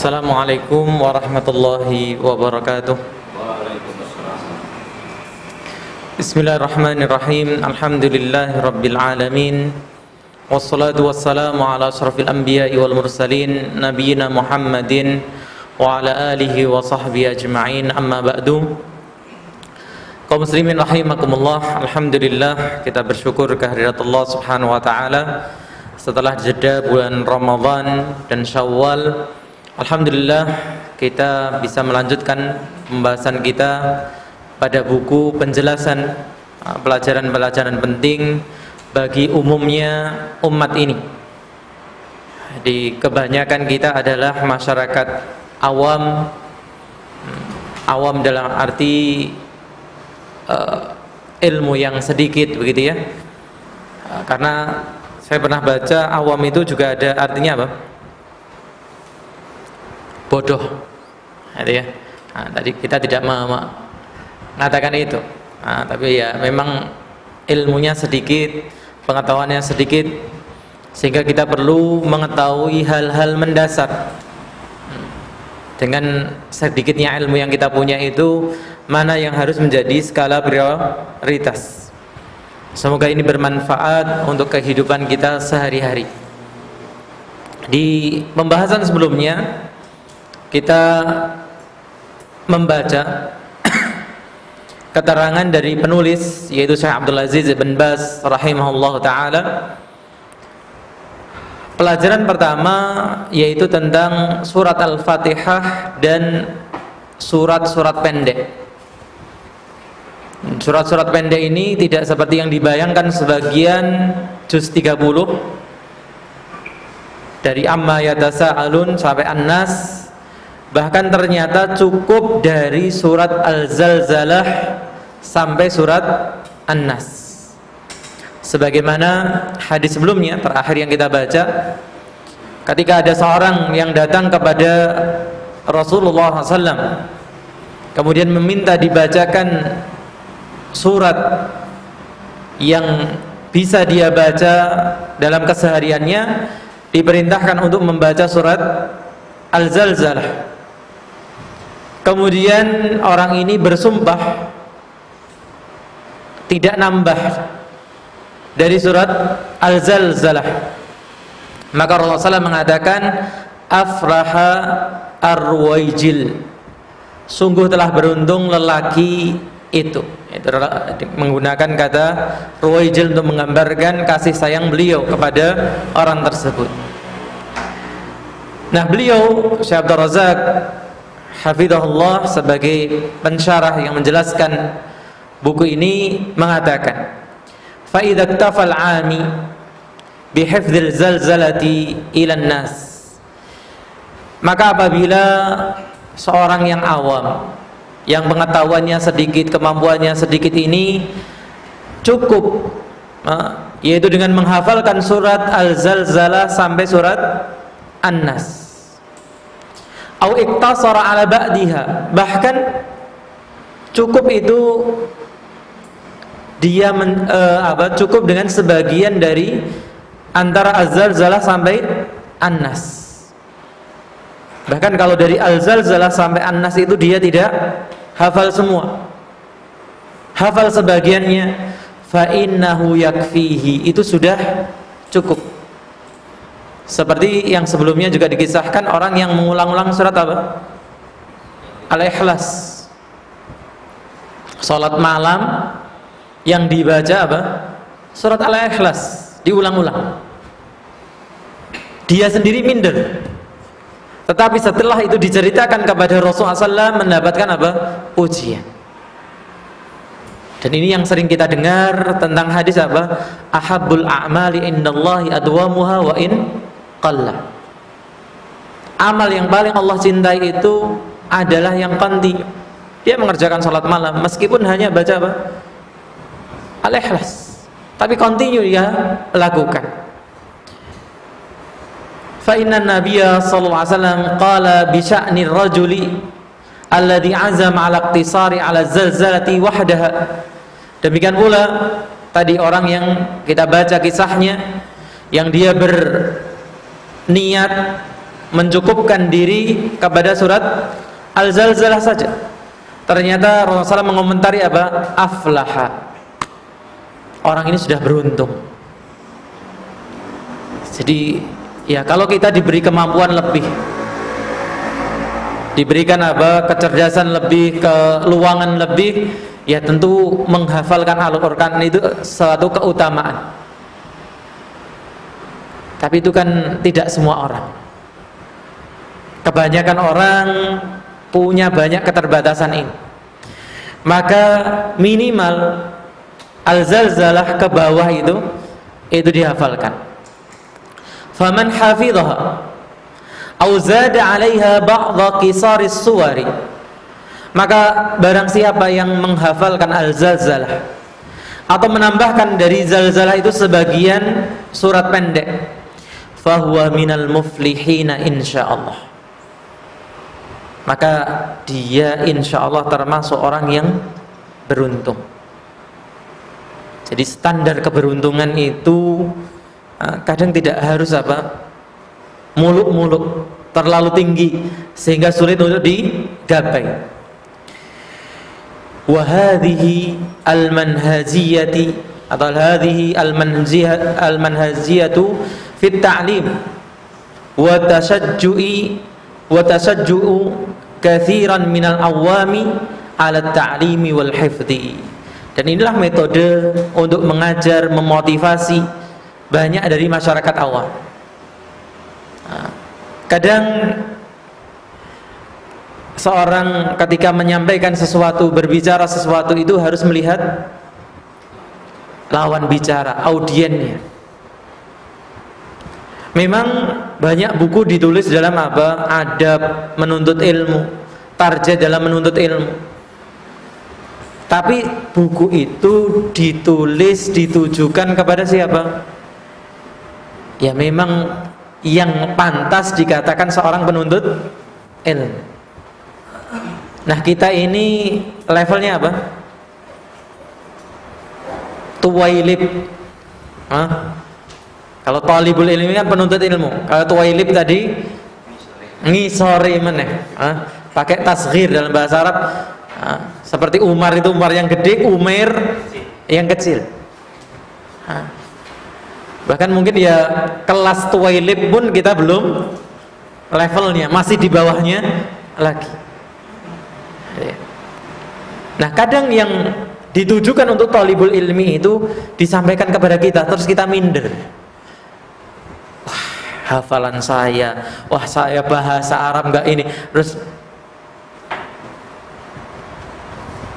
Assalamualaikum warahmatullahi wabarakatuh. Bismillahirrahmanirrahim. Alhamdulillahi rabbil alamin. Wassalatu wassalamu ala asyrafil anbiya'i wal mursalin nabiyyina Muhammadin wa ala alihi wa sahbihi ajma'in. Amma ba'du. Kaum muslimin rahimakumullah, alhamdulillah kita bersyukur kehadirat Allah Subhanahu wa taala setelah jeda bulan Ramadan dan Syawal. Alhamdulillah kita bisa melanjutkan pembahasan kita pada buku penjelasan pelajaran-pelajaran penting bagi umumnya umat ini. Di kebanyakan kita adalah masyarakat awam, awam dalam arti ilmu yang sedikit, begitu ya. Karena saya pernah baca awam itu juga ada artinya apa? Bodoh, gitu ya. Tadi kita tidak mengatakan itu, tapi ya memang ilmunya sedikit, pengetahuannya sedikit, sehingga kita perlu mengetahui hal-hal mendasar. Dengan sedikitnya ilmu yang kita punya itu, mana yang harus menjadi skala prioritas. Semoga ini bermanfaat untuk kehidupan kita sehari-hari. Di pembahasan sebelumnya kita membaca keterangan dari penulis, yaitu Syekh Abdul Aziz bin Baz rahimahullah ta'ala. Pelajaran pertama yaitu tentang surat Al-Fatihah dan surat-surat pendek. Surat-surat pendek ini tidak seperti yang dibayangkan sebagian juz 30 dari Amma Yatasa'alun sampai An-Nas. Bahkan ternyata cukup dari surat Al-Zalzalah sampai surat An-Nas. Sebagaimana hadis sebelumnya terakhir yang kita baca, ketika ada seorang yang datang kepada Rasulullah SAW kemudian meminta dibacakan surat yang bisa dia baca dalam kesehariannya, diperintahkan untuk membaca surat Al-Zalzalah. Kemudian orang ini bersumpah tidak nambah dari surat Al-Zalzalah. Maka Rasulullah SAW mengatakan, afraha ar-ruwaijil, sungguh telah beruntung lelaki itu. Itu menggunakan kata ruwaijil untuk menggambarkan kasih sayang beliau kepada orang tersebut. Nah, beliau Syekh Abdul Razak hafizahullah sebagai pensyarah yang menjelaskan buku ini mengatakan, fa idza iktafal 'ami bi hifdzil zalzalati ila nas, maka apabila seorang yang awam yang pengetahuannya sedikit, kemampuannya sedikit ini cukup yaitu dengan menghafalkan surat Al-Zalzalah sampai surat An-Nas, au iktasara ala ba'diha, bahkan cukup itu dia cukup dengan sebagian dari antara Az-Zalzalah sampai An-Nas. Bahkan kalau dari Al-Zalzalah sampai An-Nas itu dia tidak hafal semua, hafal sebagiannya, fa innahu yakfihi, itu sudah cukup. Seperti yang sebelumnya juga dikisahkan orang yang mengulang-ulang surat apa? Al-Ikhlas. Salat malam yang dibaca apa? Surat Al-Ikhlas, diulang-ulang. Dia sendiri minder. Tetapi setelah itu diceritakan kepada Rasulullah SAW, mendapatkan apa? Pujian. Dan ini yang sering kita dengar tentang hadis apa? Ahabbul a'mali indallahi adwamuha wa in qalla. Amal yang paling Allah cintai itu adalah yang kontinu. Dia mengerjakan salat malam meskipun hanya baca apa? Al-Ikhlas, tapi kontinu dia lakukan. Fa inna nabiyya sallallahu alaihi wasallam qala bi sya'ni ar-rajuli alladhi azama ala iqtisari ala zalzalati wahdaha. Demikian pula tadi orang yang kita baca kisahnya yang dia berniat mencukupkan diri kepada surat Al-Zalzalah saja. Ternyata Rasulullah SAW mengomentari apa? Aflaha. Orang ini sudah beruntung. Jadi ya kalau kita diberi kemampuan lebih, diberikan apa? Kecerdasan lebih, keluangan lebih, ya tentu menghafalkan Al-Qur'an itu suatu keutamaan. Tapi itu kan tidak semua orang. Kebanyakan orang punya banyak keterbatasan ini. Maka minimal Al-Zalzalah ke bawah itu dihafalkan. Faman hafidhaha au zada 'alaiha ba'dha qisaris suwari, maka barang siapa yang menghafalkan Al-Zalzalah atau menambahkan dari Zalzalah itu sebagian surat pendek, fahuwa minal muflihina insyaallah, maka dia insyaallah termasuk orang yang beruntung. Jadi standar keberuntungan itu kadang tidak harus apa? Muluk-muluk, terlalu tinggi sehingga sulit untuk digapai. Wa hadhihi al-manhajiyati atau hadhihi al-manhajiyatu fi at-ta'lim wa tasajju'u katsiran minal awami 'ala at-ta'limi wal hifdhi. Dan inilah metode untuk mengajar, memotivasi banyak dari masyarakat awam. Kadang seorang ketika menyampaikan sesuatu, berbicara sesuatu itu harus melihat lawan bicara, audiennya. Memang banyak buku ditulis dalam apa? Adab menuntut ilmu, tarjah dalam menuntut ilmu. Tapi buku itu ditulis ditujukan kepada siapa? Ya memang yang pantas dikatakan seorang penuntut ilmu. Nah kita ini levelnya apa? Tuwailib. Kalau talibul ilmi kan penuntut ilmu. Kalau tuwailib tadi ngisori meneh. Pakai tasghir dalam bahasa Arab. Seperti Umar itu Umar yang gede, Umair yang kecil. Bahkan mungkin ya kelas tuwailib pun kita belum levelnya, masih di bawahnya lagi. Nah kadang yang ditujukan untuk talibul ilmi itu disampaikan kepada kita, terus kita minder. Wah hafalan saya, wah saya bahasa Arab enggak ini, terus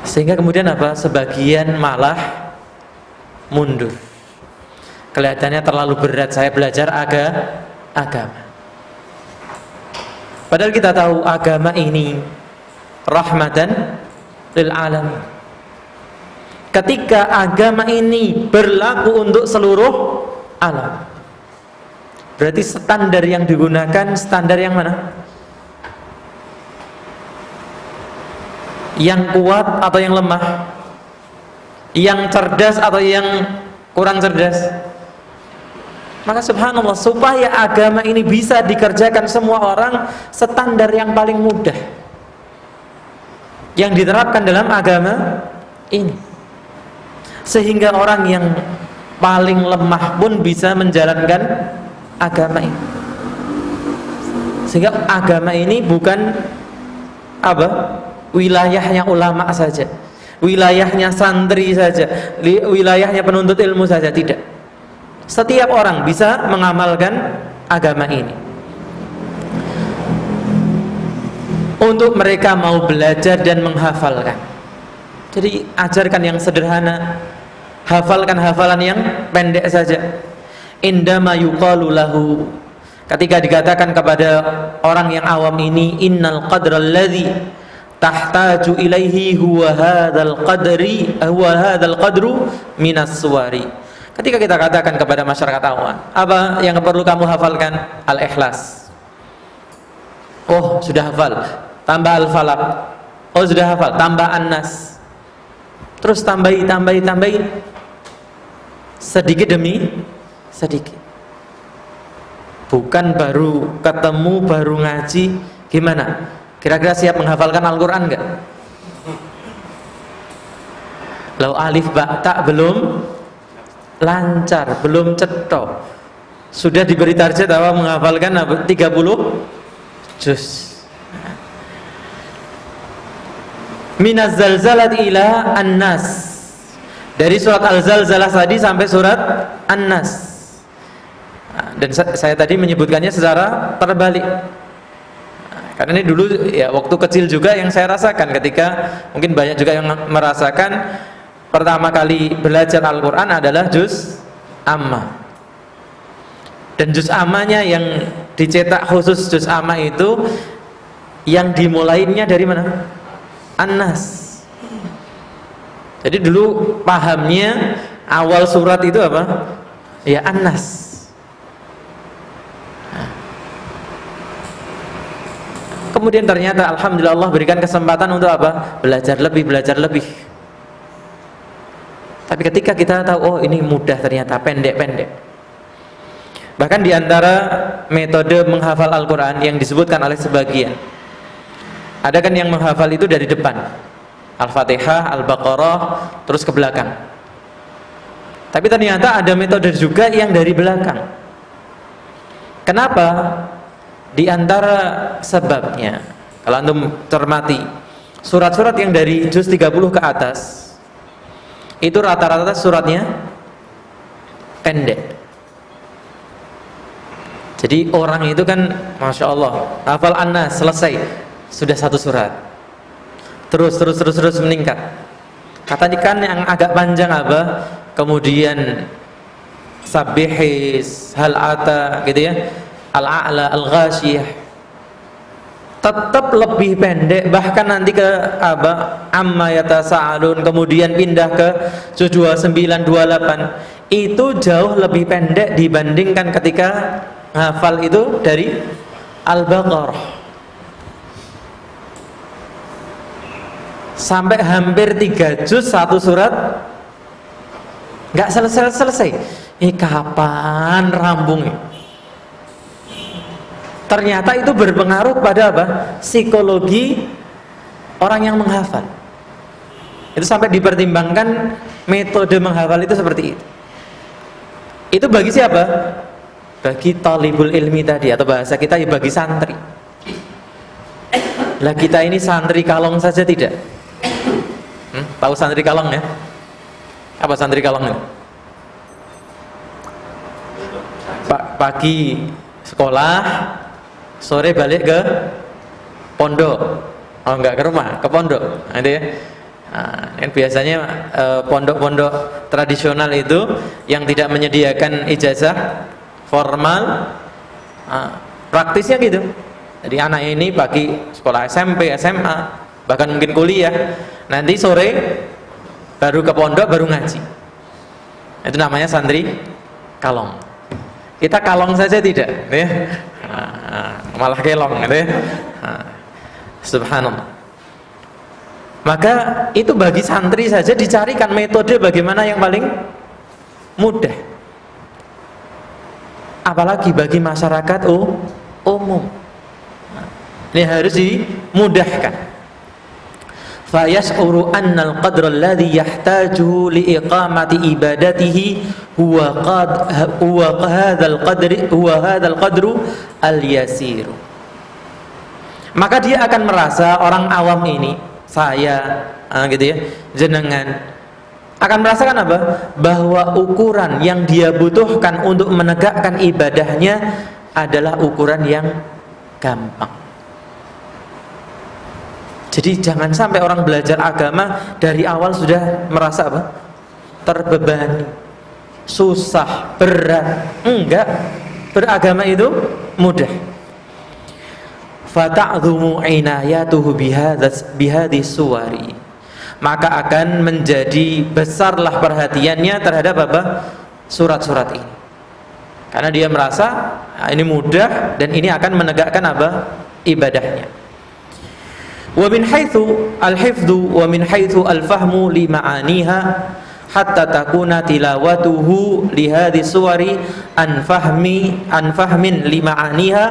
sehingga kemudian apa? Sebagian malah mundur. Kelihatannya terlalu berat saya belajar agama. Padahal kita tahu agama ini rahmatan lil alamin. Ketika agama ini berlaku untuk seluruh alam, berarti standar yang digunakan standar yang mana? Yang kuat atau yang lemah? Yang cerdas atau yang kurang cerdas? Maka subhanallah, supaya agama ini bisa dikerjakan semua orang, standar yang paling mudah yang diterapkan dalam agama ini, sehingga orang yang paling lemah pun bisa menjalankan agama ini. Sehingga agama ini bukan apa? Wilayahnya ulama saja, wilayahnya santri saja, wilayahnya penuntut ilmu saja, tidak. Setiap orang bisa mengamalkan agama ini. Untuk mereka mau belajar dan menghafalkan. Jadi ajarkan yang sederhana, hafalkan hafalan yang pendek saja. Indama yuqalu lahu, ketika dikatakan kepada orang yang awam ini, innal qadra alladhi tahtaju ilaihi huwa hadzal qadru minas suwari. Ketika kita katakan kepada masyarakat awam, apa yang perlu kamu hafalkan? Al-Ikhlas. Oh, sudah hafal. Tambah Al-Falaq. Oh, sudah hafal. Tambah An-Nas. Terus tambahi. Sedikit demi sedikit. bukan baru ketemu, baru ngaji, gimana? Kira-kira siap menghafalkan Al-Quran enggak? Lau alif ba ta belum lancar, belum cetok, sudah diberi target apa menghafalkan 30 juz. Minaz zalzalat ila an-nas, dari surat Al-Zalzalah tadi sampai surat An-Nas. Dan saya tadi menyebutkannya secara terbalik, karena ini dulu ya waktu kecil juga yang saya rasakan, ketika mungkin banyak juga yang merasakan pertama kali belajar Al-Quran adalah juz amma. Dan juz ammanya yang dicetak khusus juz amma itu yang dimulainya dari mana? An-Nas. Jadi dulu pahamnya awal surat itu apa? Ya An-Nas. Kemudian ternyata alhamdulillah Allah berikan kesempatan untuk apa? Belajar lebih. Tapi ketika kita tahu, oh ini mudah, ternyata pendek-pendek. Bahkan diantara metode menghafal Al-Quran yang disebutkan oleh sebagian, ada kan yang menghafal itu dari depan, Al-Fatihah, Al-Baqarah, terus ke belakang. Tapi ternyata ada metode juga yang dari belakang. Kenapa? Di antara sebabnya, kalau antum cermati, surat-surat yang dari juz 30 ke atas itu rata-rata suratnya pendek. Jadi orang itu kan Masya Allah hafal An-Nas selesai, sudah satu surat, terus meningkat. Katanya kan yang agak panjang apa? Kemudian Sabbihis, Hal Ata gitu ya, Al-A'la, Al-Ghasyiyah, tetap lebih pendek. Bahkan nanti ke apa? Amma yatasa'alun, kemudian pindah ke 29, 28, itu jauh lebih pendek dibandingkan ketika hafal itu dari Al-Baqarah. Sampai hampir 3 juz satu surat, nggak selesai. Ini kapan rambungnya? Ternyata itu berpengaruh pada apa? Psikologi orang yang menghafal. Itu sampai dipertimbangkan metode menghafal itu seperti itu. Itu bagi siapa? Bagi talibul ilmi tadi, atau bahasa kita ya bagi santri. Lah kita ini santri kalong saja tidak. Tahu santri kalong ya? Apa santri kalong ya? Pagi sekolah, sore balik ke pondok. Oh enggak, ke rumah, ke pondok. Nah, itu ya. Nah, biasanya pondok-pondok tradisional itu yang tidak menyediakan ijazah formal, praktisnya gitu. Jadi anak ini pagi sekolah SMP, SMA, bahkan mungkin kuliah, nanti sore baru ke pondok, baru ngaji. Itu namanya santri kalong. Kita kalong saja tidak, ya. Malah kelong, gitu ya. Subhanallah. Maka itu bagi santri saja dicarikan metode bagaimana yang paling mudah. Apalagi bagi masyarakat umum. Ini harus dimudahkan. Fayash'uru annal qadra alladhi yahtaju liiqamati ibadatihi huwa hadzal qadru al-yasir. Maka dia akan merasa, orang awam ini, saya gitu ya, jenengan akan merasakan apa? Bahwa ukuran yang dia butuhkan untuk menegakkan ibadahnya adalah ukuran yang gampang. Jadi jangan sampai orang belajar agama dari awal sudah merasa apa? Terbebani, susah, berat. Enggak, beragama itu mudah. Fata'dhumu inayatuhu bihadhi suwari, maka akan menjadi besarlah perhatiannya terhadap apa? Surat-surat ini. Karena dia merasa ini mudah dan ini akan menegakkan apa? Ibadahnya. Wa min haitsu al-hifdzu wa min haitsu al-fahmu li ma'aniha hatta takuna tilawatuhu li hadhihi suwari an fahmin lima'aniha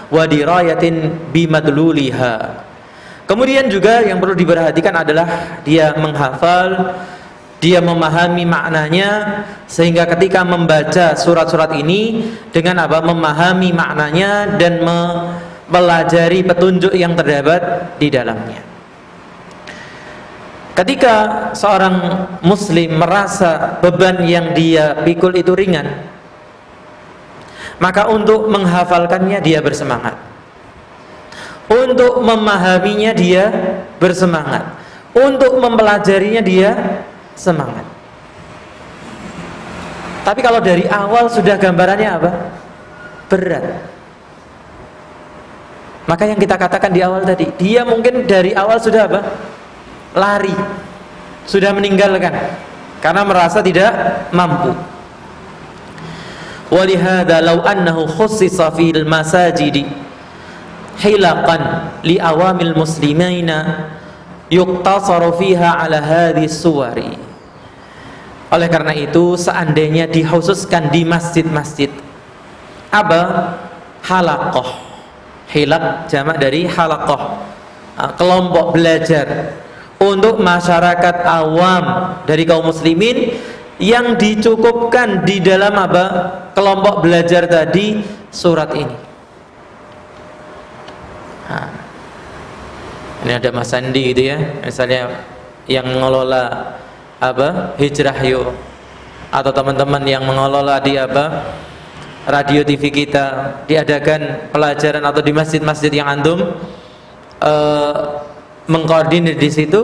wa dirayatin bimadluliha. Kemudian juga yang perlu diperhatikan adalah dia menghafal, dia memahami maknanya, sehingga ketika membaca surat-surat ini dengan apa? Memahami maknanya dan mempelajari petunjuk yang terdapat di dalamnya. Ketika seorang muslim merasa beban yang dia pikul itu ringan, maka untuk menghafalkannya dia bersemangat, untuk memahaminya dia bersemangat, untuk mempelajarinya dia semangat. Tapi kalau dari awal sudah gambarannya apa? Berat. Maka yang kita katakan di awal tadi, dia mungkin dari awal sudah apa? Lari, sudah meninggalkan karena merasa tidak mampu. Walihada law annahu khussisa fil masajidi hilaqan li awamil muslimina yuqtasaru fiha ala hadhihi suwari. Oleh karena itu, seandainya dikhususkan di masjid-masjid apa? Halaqah. Hilaq jamak dari halaqah, kelompok belajar untuk masyarakat awam dari kaum muslimin, yang dicukupkan di dalam apa? Kelompok belajar tadi surat ini. Nah, ini ada Mas Andi gitu ya, misalnya yang mengelola apa? Hijrah Yuk, atau teman-teman yang mengelola di apa? Radio TV kita, diadakan pelajaran atau di masjid-masjid yang antum mengkoordinir di situ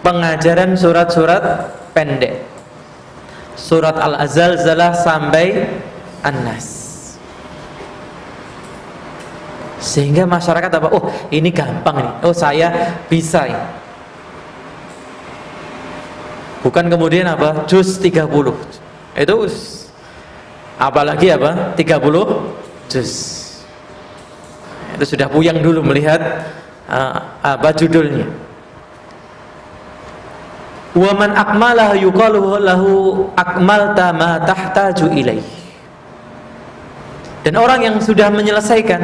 pengajaran surat-surat pendek, surat Al-Zalzalah sampai An-Nas, sehingga masyarakat apa? Oh, ini gampang nih. Oh, saya bisa ya. Bukan kemudian apa? Juz 30. Itu apalagi apa? 30 juz. Itu sudah puyang dulu melihat apa judulnya. Wa man akmalah yuqalu lahu akmalta ma tahtaju ilaih. Dan orang yang sudah menyelesaikan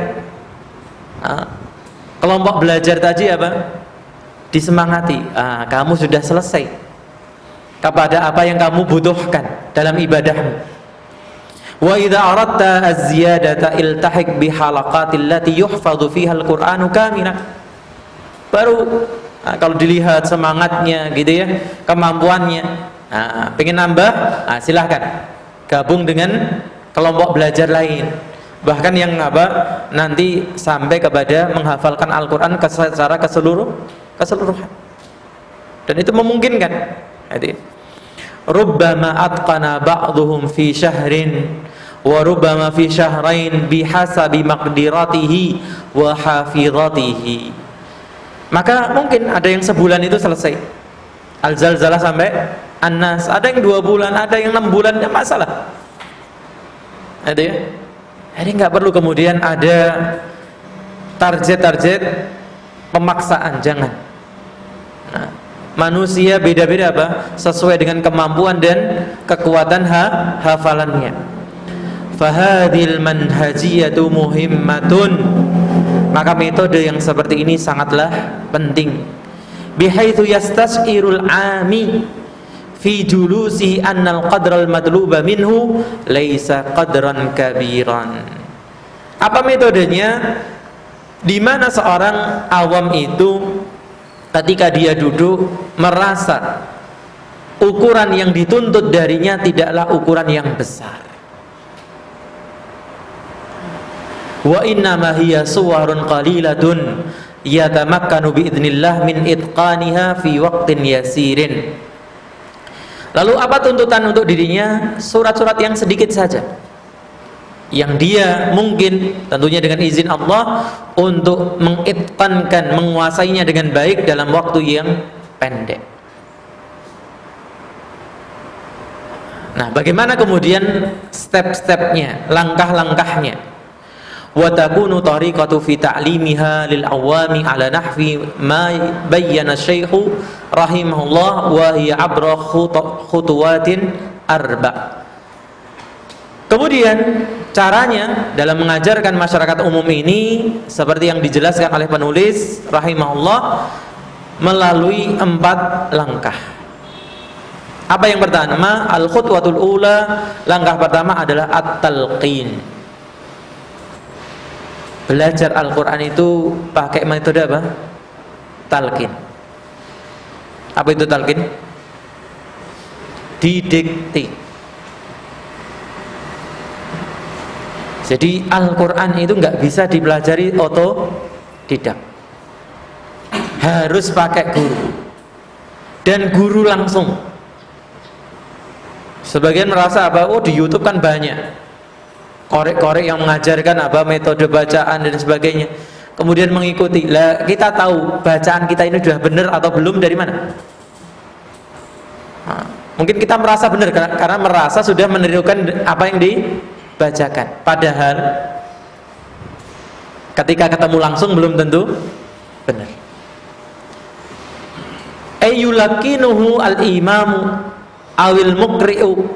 kelompok belajar tadi apa? Disemangati, kamu sudah selesai kepada apa yang kamu butuhkan dalam ibadahmu. Wa idza aradta az-ziyadata iltahiq bi halaqatil lati yuhfadhu fiha al-Qur'anu kamilan. Baru kalau dilihat semangatnya gitu ya, kemampuannya, pengen nambah, silahkan gabung dengan kelompok belajar lain, bahkan yang apa nanti sampai kepada menghafalkan Al-Quran secara keseluruhan, dan itu memungkinkan. Jadi rubbama atqana ba'dhum fi syahrin wa rubbama fi syahrain bihasabi maqdiratihi wa hafizatihi. Maka mungkin ada yang sebulan itu selesai Al-Zalzalah sampai An-Nas, ada yang 2 bulan, ada yang 6 bulan, tidak masalah. Ada ya? Jadi nggak perlu kemudian ada target-target pemaksaan, jangan. Nah, manusia beda-beda apa? Sesuai dengan kemampuan dan kekuatan hafalannya. Fahadil manhajiyatu muhimmatun. Maka metode yang seperti ini sangatlah penting. Bihaitsu yastasirul ami fi julusi annal qadral madluba minhu laisa qadran kabiran. Apa metodenya? Di mana seorang awam itu ketika dia duduk merasa ukuran yang dituntut darinya tidaklah ukuran yang besar. Wa inna ma hiya suwarun qalilatun yatamakkanu biidznillah min itqaniha fi waqtin yasirin. Lalu apa tuntutan untuk dirinya? Surat-surat yang sedikit saja, yang dia mungkin tentunya dengan izin Allah untuk mengitqankan, menguasainya dengan baik dalam waktu yang pendek. Nah, bagaimana kemudian step-stepnya, langkah-langkahnya? Wa takunu tariqatu fi ta'limiha lil awami ala nahwi ma bayyana Syekh rahimahullah, wa hiya abra khutuwatin arba. Kemudian caranya dalam mengajarkan masyarakat umum ini seperti yang dijelaskan oleh penulis rahimahullah melalui 4 langkah. Apa yang pertama? Al-khutwatul ula, langkah pertama adalah at-talqin. Belajar Al-Quran itu pakai metode apa? Talqin. Apa itu talqin? Didikte. Jadi Al-Quran itu nggak bisa dipelajari otodidak, harus pakai guru, dan guru langsung. Sebagian merasa apa? Oh, di YouTube kan banyak korek-korek yang mengajarkan apa metode bacaan dan sebagainya. Kemudian mengikuti. Lah, kita tahu bacaan kita ini sudah benar atau belum dari mana? Nah, mungkin kita merasa benar karena merasa sudah menirukan apa yang dibacakan. Padahal ketika ketemu langsung belum tentu benar. Ayyulakinuhu al-imamu awil muqri'u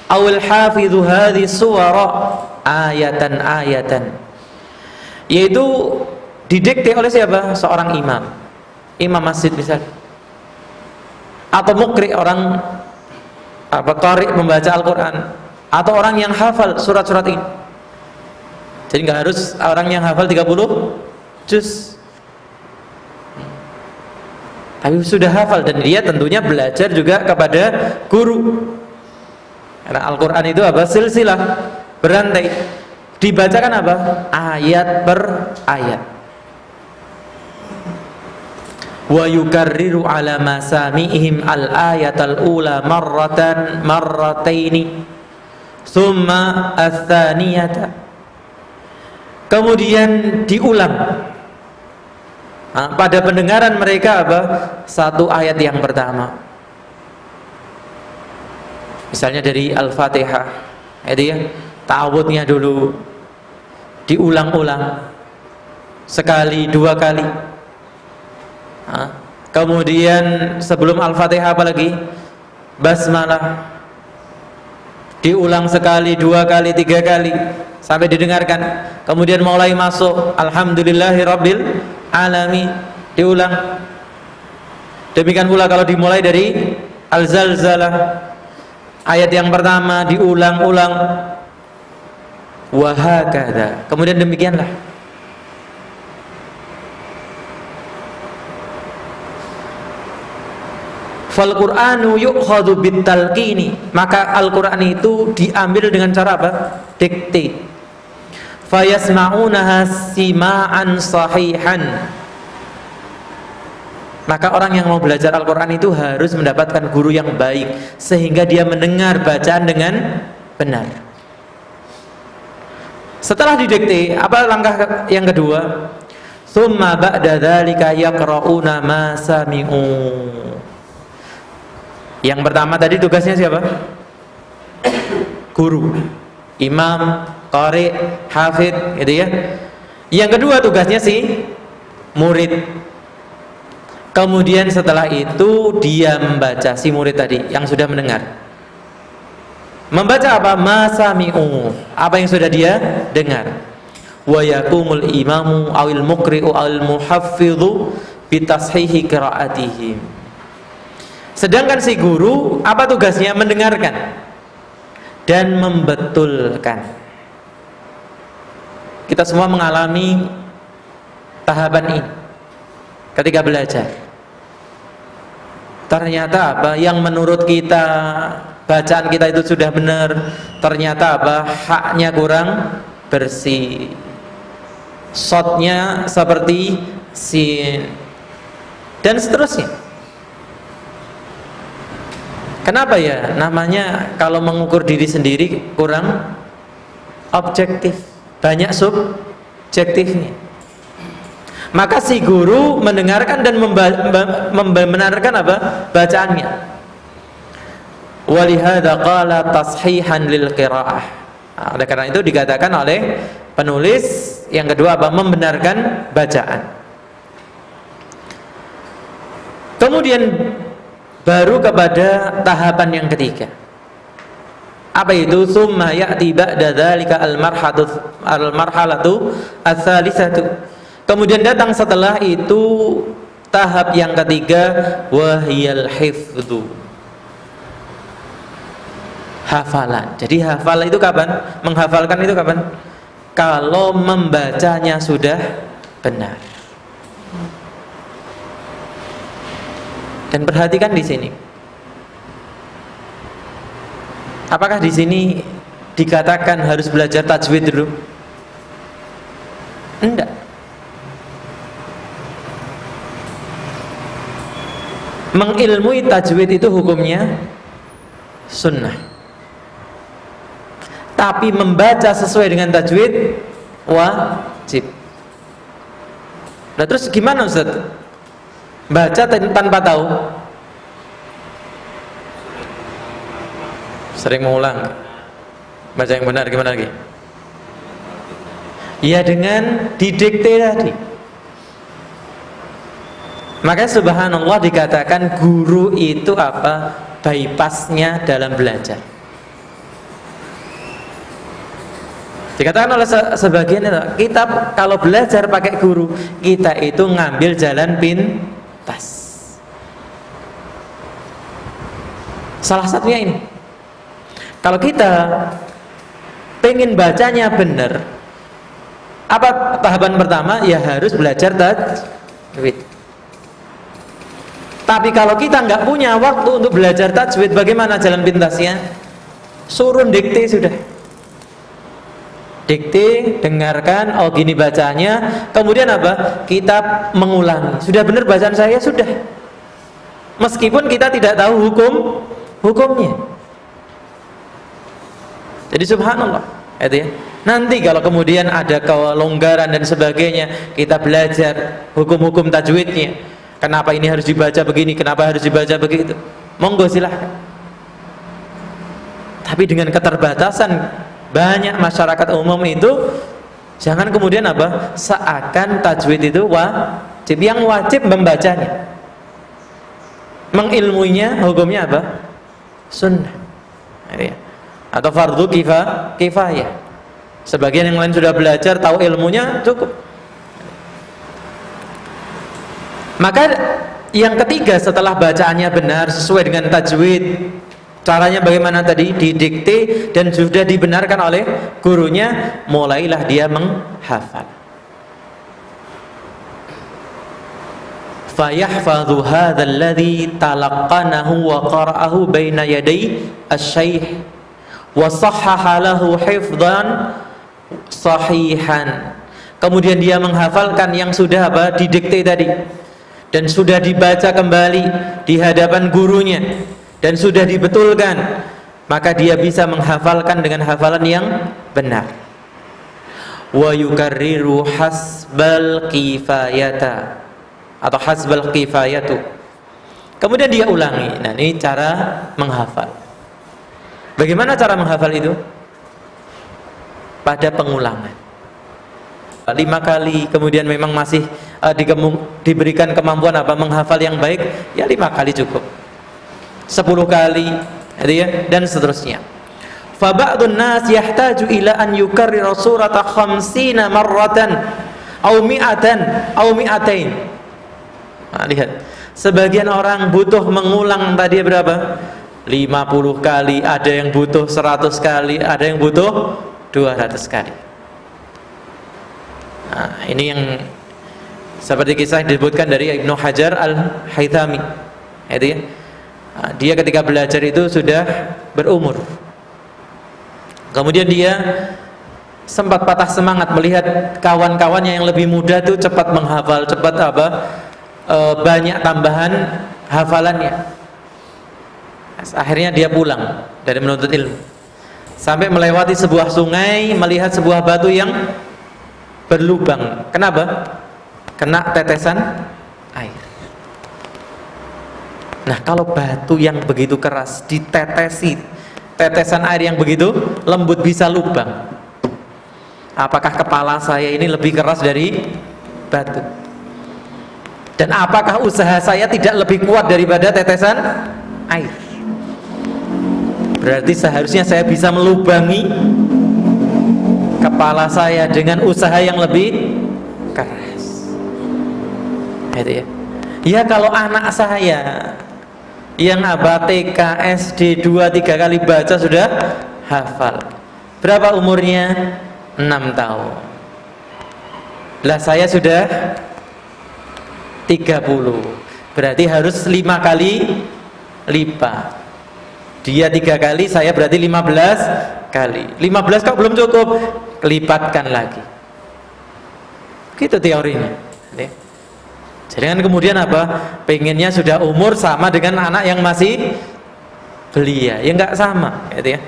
awil hafidhu hadhi suwara ayatan, yaitu didikte oleh siapa? Seorang imam masjid misalnya, atau muqri, orang apa, qari, membaca Al-Quran, atau orang yang hafal surat-surat ini. Jadi nggak harus orang yang hafal 30 juz, tapi sudah hafal, dan dia tentunya belajar juga kepada guru. Karena Al-Quran itu apa? Silsilah, berantai. Dibacakan apa? Ayat per ayat. Wa yukarriru ala masami'ihim al-ayat al-ula marrataini thumma ats-tsaniyata. Kemudian diulang pada pendengaran mereka apa? Satu ayat yang pertama. Misalnya dari Al-Fatihah, itu ya, ta'awudnya dulu diulang-ulang sekali, 2 kali. Kemudian sebelum Al-Fatihah apalagi? Basmalah diulang sekali, 2 kali, 3 kali sampai didengarkan. Kemudian mulai masuk Alhamdulillahirabbil alamin, diulang. Demikian pula kalau dimulai dari Al-Zalzalah, ayat yang pertama diulang-ulang, wa hakadha. Kemudian demikianlah. Fal Qur'anu yu'khadhu bitalqini, maka Al-Qur'an itu diambil dengan cara apa? Dikte. Fayasma'unaha sima'an sahihan, maka orang yang mau belajar Al-Quran itu harus mendapatkan guru yang baik sehingga dia mendengar bacaan dengan benar. Setelah didikte, apa langkah yang kedua? Tsumma ba'da dzalika yaqra'una ma sami'u. Yang pertama tadi tugasnya siapa? Guru, imam, qari, hafid, gitu ya. Yang kedua tugasnya si murid. Kemudian setelah itu dia membaca, si murid tadi yang sudah mendengar. Membaca apa? Masami'u, apa yang sudah dia dengar. Wa yaqumul imamu awil muqri'u awil muhaffidhu bitashihi qira'atihim. Sedangkan si guru apa tugasnya? Mendengarkan dan membetulkan. Kita semua mengalami tahapan ini ketika belajar. Ternyata apa? Yang menurut kita bacaan kita itu sudah benar, ternyata apa? Haknya kurang bersih, shotnya seperti sin, dan seterusnya. Kenapa ya? Namanya kalau mengukur diri sendiri kurang objektif, banyak subjektifnya. Maka si guru mendengarkan dan membenarkan apa? Bacaannya. Walihada qala tashihan lil qiraah. Oleh karena itu dikatakan oleh penulis yang kedua apa? Membenarkan bacaan. Kemudian baru kepada tahapan yang ketiga. Apa itu? Tsumma ya'ti ba'da dzalika al-marhalatu ats-tsalitsatu. Kemudian datang setelah itu tahap yang ketiga, wahiyal hifdzu. Hafalan. Jadi hafal itu kapan? Menghafalkan itu kapan? Kalau membacanya sudah benar. Dan perhatikan di sini. Apakah di sini dikatakan harus belajar tajwid dulu? Enggak. Mengilmui tajwid itu hukumnya sunnah. Tapi membaca sesuai dengan tajwid wajib. Nah terus gimana Ustaz? Baca tanpa tahu? Sering mengulang. Baca yang benar gimana lagi? Ya dengan didikte tadi. Makanya subhanallah dikatakan guru itu apa? Bypassnya dalam belajar. Dikatakan oleh sebagian itu, kita kalau belajar pakai guru, kita itu ngambil jalan pintas. Salah satunya ini. Kalau kita pengen bacanya benar, apa tahapan pertama? Ya harus belajar tajwid. Tapi kalau kita nggak punya waktu untuk belajar tajwid, bagaimana jalan pintasnya? Suruh dikte sudah. Dikte, dengarkan, oh gini bacanya. Kemudian apa? Kita mengulangi. Sudah benar bacaan saya? Sudah. Meskipun kita tidak tahu hukumnya. Jadi subhanallah, itu ya. Nanti kalau kemudian ada kelonggaran dan sebagainya, kita belajar hukum-hukum tajwidnya. Kenapa ini harus dibaca begini? Kenapa harus dibaca begitu? Monggo silahkan. Tapi dengan keterbatasan banyak masyarakat umum itu, jangan kemudian apa? Seakan tajwid itu wajib. Yang wajib membacanya. Mengilmuinya hukumnya apa? Sunnah. Ya. Atau fardu kifayah. Sebagian yang lain sudah belajar, tahu ilmunya, cukup. Maka yang ketiga setelah bacaannya benar sesuai dengan tajwid, caranya bagaimana tadi? Didikte dan sudah dibenarkan oleh gurunya, mulailah dia menghafal. Fayahfadhu hadzal ladzi talaqqanahu wa qara'ahu baina yaday asy-syaikh wa sahhaha lahu hifdhan sahihan. Kemudian dia menghafalkan yang sudah apa? Didikte tadi dan sudah dibaca kembali di hadapan gurunya dan sudah dibetulkan, maka dia bisa menghafalkan dengan hafalan yang benar. Wa yukarriru hasbal kifayata atau hasbal kifayatu. Kemudian dia ulangi. Nah, ini cara menghafal. Bagaimana cara menghafal itu? Pada pengulangan. 5 kali, kemudian memang masih diberikan kemampuan apa? Menghafal yang baik, ya 5 kali cukup. 10 kali, ya, dan seterusnya. Fa ba'dun nas yahtaju ila an yukarrira surata 50 marratan aw mi'atan aw mi'atain. Nah, lihat. Sebagian orang butuh mengulang tadi berapa? 50 kali, ada yang butuh 100 kali, ada yang butuh 200 kali. Nah, ini yang seperti kisah disebutkan dari Ibnu Hajar Al-Haythami. Itu ya. Nah, dia ketika belajar itu sudah berumur. Kemudian dia sempat patah semangat melihat kawan-kawannya yang lebih muda itu cepat menghafal, cepat apa? Banyak tambahan hafalannya. Akhirnya dia pulang dari menuntut ilmu. Sampai melewati sebuah sungai, melihat sebuah batu yang berlubang. Kenapa? Kena tetesan air. Nah, kalau batu yang begitu keras ditetesi tetesan air yang begitu lembut bisa lubang, apakah kepala saya ini lebih keras dari batu? Dan apakah usaha saya tidak lebih kuat daripada tetesan air? Berarti seharusnya saya bisa melubangi kepala saya dengan usaha yang lebih keras. Gitu ya. Ya kalau anak saya yang TK, SD 2-3 kali baca sudah hafal. Berapa umurnya? 6 tahun. Lah saya sudah 30. Berarti harus 5 kali lipat. Dia 3 kali, saya berarti 15 kali. 15 kok belum cukup, lipatkan lagi. Gitu teorinya. Jadi kan kemudian pengennya sudah umur sama dengan anak yang masih belia. Ya enggak sama, gitu ya.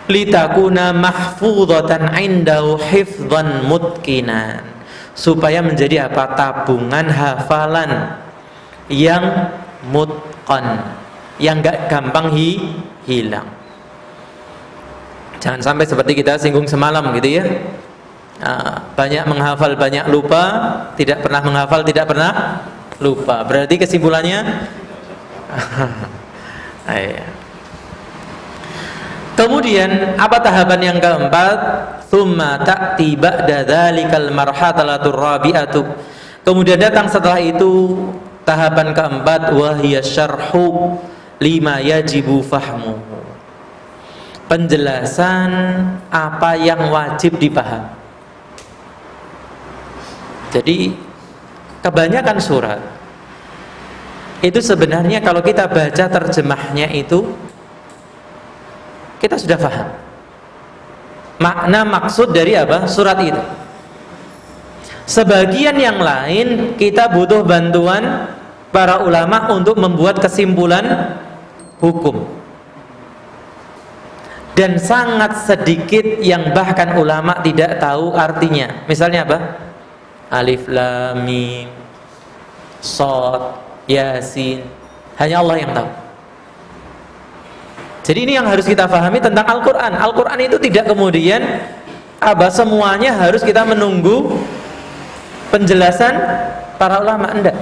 Litakuna mahfudhatan indahu hifdhan mutqinan, supaya menjadi tabungan hafalan yang mutqan, yang enggak gampang hilang. Jangan sampai seperti kita singgung semalam gitu ya. Banyak menghafal banyak lupa, tidak pernah menghafal tidak pernah lupa. Berarti kesimpulannya kemudian apa tahapan yang keempat? Tsumma ta'ti ba'da dzalikal marhalatur rabi'atu. Kemudian datang setelah itu tahapan keempat, wa hiya syarhu lima yajibu fahmuhu. Penjelasan apa yang wajib dipahami. Jadi kebanyakan surat itu sebenarnya kalau kita baca terjemahnya itu kita sudah paham makna maksud dari surat itu. Sebagian yang lain kita butuh bantuan para ulama untuk membuat kesimpulan hukum. Dan sangat sedikit yang bahkan ulama tidak tahu artinya. Misalnya Alif Lam Mim Shad Yasin, hanya Allah yang tahu. Jadi ini yang harus kita pahami tentang Al-Quran. Al-Quran itu tidak kemudian semuanya harus kita menunggu penjelasan para ulama, enggak.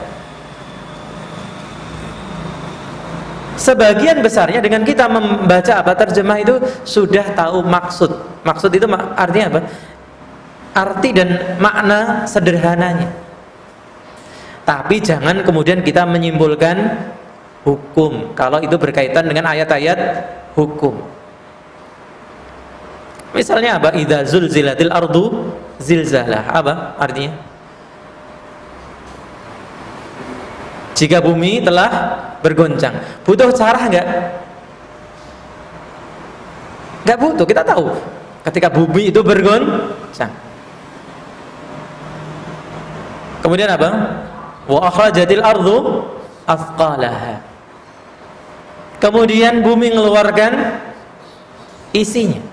Sebagian besarnya dengan kita membaca terjemah itu sudah tahu maksud. Maksud itu artinya apa? Arti dan makna sederhananya. Tapi jangan kemudian kita menyimpulkan hukum kalau itu berkaitan dengan ayat-ayat hukum. Misalnya idza zulzilatil ardu zilzalah, artinya? Jika bumi telah bergoncang. Butuh syarah enggak? Enggak butuh, kita tahu ketika bumi itu bergoncang. Kemudian wa akhrajatil ardu athqalaha. Kemudian bumi mengeluarkan isinya.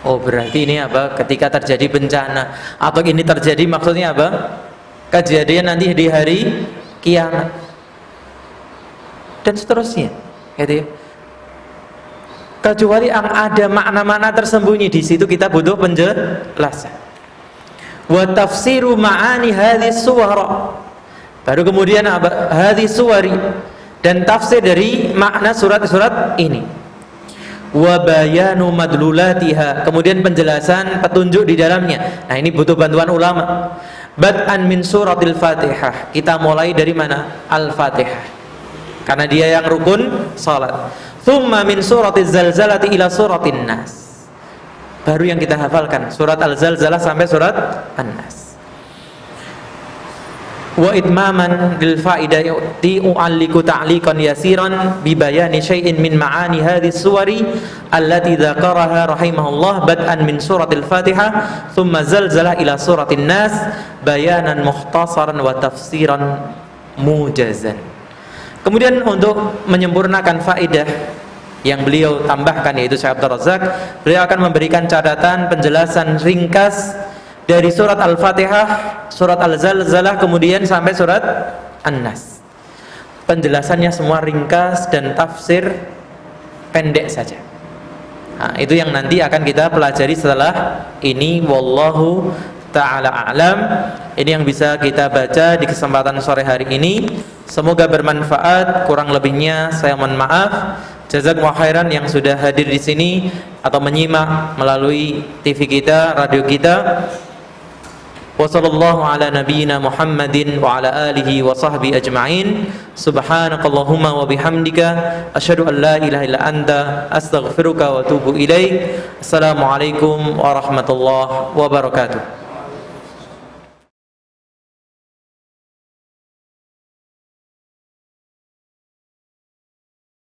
Oh, berarti ini ketika terjadi bencana atau ini terjadi maksudnya kejadian nanti di hari kiamat dan seterusnya, gitu ya. Kecuali ada makna-makna tersembunyi di situ, kita butuh penjelasan. Wa tafsiru ma'ani hadhis suwara. Baru kemudian hadhis suwari, dan tafsir dari makna surat-surat ini. Wa bayanu madlulatiha, kemudian penjelasan petunjuk di dalamnya. Nah, ini butuh bantuan ulama. Bad'an min suratil Fatihah. Kita mulai dari mana? Al-Fatihah. Karena dia yang rukun salat. Tsumma min suratiz zalzalati ila suratin nas. Baru yang kita hafalkan surat Al-Zalzalah sampai surat An-Nas. Wa itmaman lil faidati u'alliku ta'liqan yasiran bi bayani syai'in min ma'ani hadhis suwari allati dzakaraha rahimahullah bad'an min suratil Fatihah thumma zalzalah ila suratin Nas bayanan mukhtasaran wa tafsiran mujazan. Kemudian untuk menyempurnakan faidah yang beliau tambahkan, yaitu Syekh Abdul Razak, beliau akan memberikan catatan penjelasan ringkas dari surat Al-Fatihah, surat Al-Zalzalah, kemudian sampai surat An-Nas. Penjelasannya semua ringkas dan tafsir pendek saja. Nah, itu yang nanti akan kita pelajari setelah ini. Wallahu taala a'lam. Ini yang bisa kita baca di kesempatan sore hari ini. Semoga bermanfaat. Kurang lebihnya saya mohon maaf. Jazakumullah khairan yang sudah hadir di sini atau menyimak melalui TV kita, radio kita. Wa sallallahu ala nabiyyina Muhammadin wa ala alihi wa sahbihi ajma'in. Subhanakallahumma wa bihamdika asyhadu an la ilaha illa anta astaghfiruka wa atubu ilaik. Assalamualaikum warahmatullahi wabarakatuh.